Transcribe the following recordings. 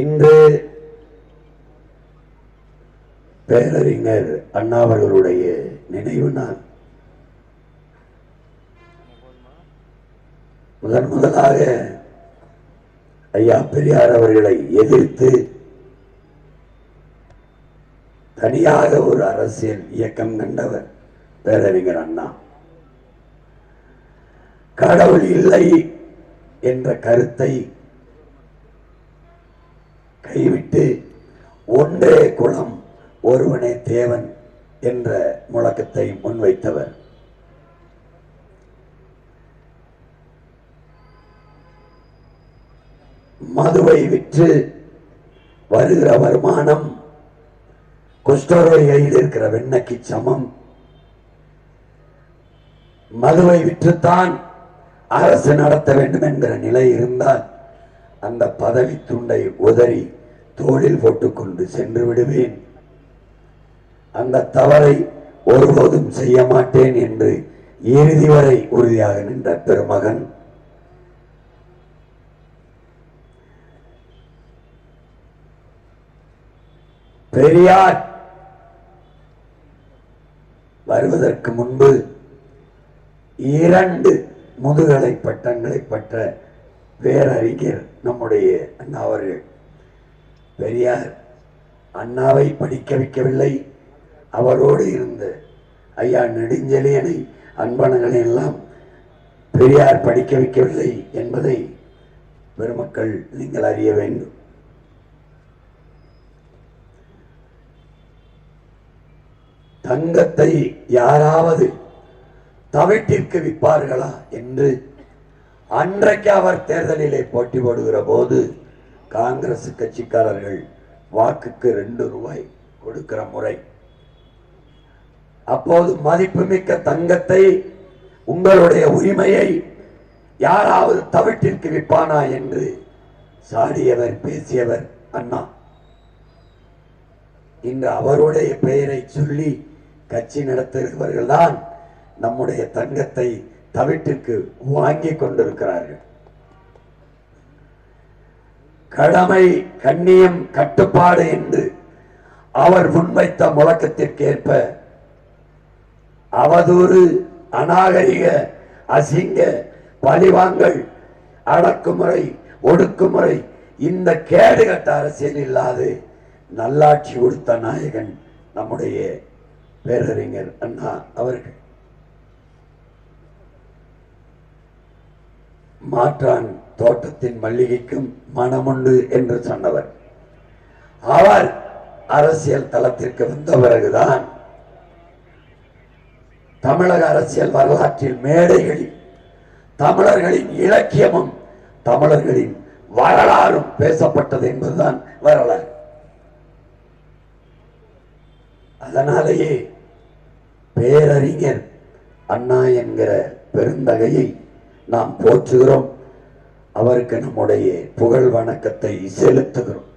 இன்று பேரறிஞர் அண்ணா அவர்களுடைய நினைவு நாள். முதலாக ஐயா பெரியார் அவர்களை எதிர்த்து தனியாக ஒரு அரசியல் இயக்கம் கண்டவர் பேரறிஞர் அண்ணா. கடவுள் இல்லை என்ற கருத்தை கைவிட்டு ஒன்றே குலம் ஒருவனே தேவன் என்ற முழக்கத்தை முன்வைத்தவர். மதுவை விற்று வருகிற வருமானம் குஷ்டரோகியில் இருக்கிற வெண்ணக்கு சமம். மதுவை விற்றுத்தான் அரசு நடத்த வேண்டும் என்கிற நிலை இருந்தால் அந்த பதவி துண்டை உதறி தோளில் போட்டுக்கொண்டு சென்று விடுவேன். அந்த தவறை ஒருபோதும் செய்ய மாட்டேன் என்று இறுதி வரை உறுதியாக நின்ற பெருமகன். பெரியார் வருவதற்கு முன்பு 2 முதுகலை பட்டங்களை பெற்ற பேரறிஞர் நம்முடைய அண்ணா அவர்கள். பெரியார் அண்ணாவை படிக்க வைக்கவில்லை, அவரோடு இருந்த ஐயா நெடுஞ்செழியனை அன்பணங்களை எல்லாம் பெரியார் படிக்க வைக்கவில்லை என்பதை பெருமக்கள் நீங்கள் அறிய வேண்டும். தங்கத்தை யாராவது தவிட்டிற்கு விற்பார்களா என்று அன்றைக்கு அவர் தேர்தலிலே போட்டி போடுகிற போது காங்கிரஸ் கட்சிக்காரர்கள் வாக்குக்கு 2 ரூபாய் கொடுக்கிற முறை. அப்போது மதிப்புமிக்க தங்கத்தை, உங்களுடைய உரிமையை யாராவது தவிட்டிற்கு விற்பானா என்று சாடியவர், பேசியவர் அண்ணா. இன்று அவருடைய பெயரை சொல்லி கட்சி நடத்துகிறவர்கள் தான் நம்முடைய தங்கத்தை தவிட்டிற்கு வாங்கி கொண்டிருக்கிறார்கள். கடமை, கண்ணியம், கட்டுப்பாடு என்று அவர் முன்வைத்த முழக்கத்திற்கேற்ப அவதூறு, அநாகரிக, அசிங்க, பழிவாங்கல், அடக்குமுறை, ஒடுக்குமுறை, இந்த கேடுகட்ட அரசியல் இல்லாது நல்லாட்சி கொடுத்த நாயகன் நம்முடைய பேரறிஞர் அண்ணா அவர்கள். மாற்றான் தோட்டத்தின் மல்லிகைக்கும் மனமுண்டு என்று சொன்னவர். அவர் அரசியல் தளத்திற்கு வந்த பிறகுதான் தமிழக அரசியல் வரலாற்றில் மேடைகளில் தமிழர்களின் இலக்கியமும் தமிழர்களின் வரலாறும் பேசப்பட்டது என்பதுதான் வரலாறு. அதனாலேயே பேரறிஞர் அண்ணா என்கிற பெருந்தகையை நாம் போற்றுகிறோம். அவருக்கு நம்முடைய புகழ் வணக்கத்தை செலுத்துகிறோம்.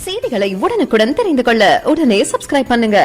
செய்திகளை உடனுக்குடன் தெரிந்து கொள்ள உடனே சப்ஸ்கிரைப் பண்ணுங்க.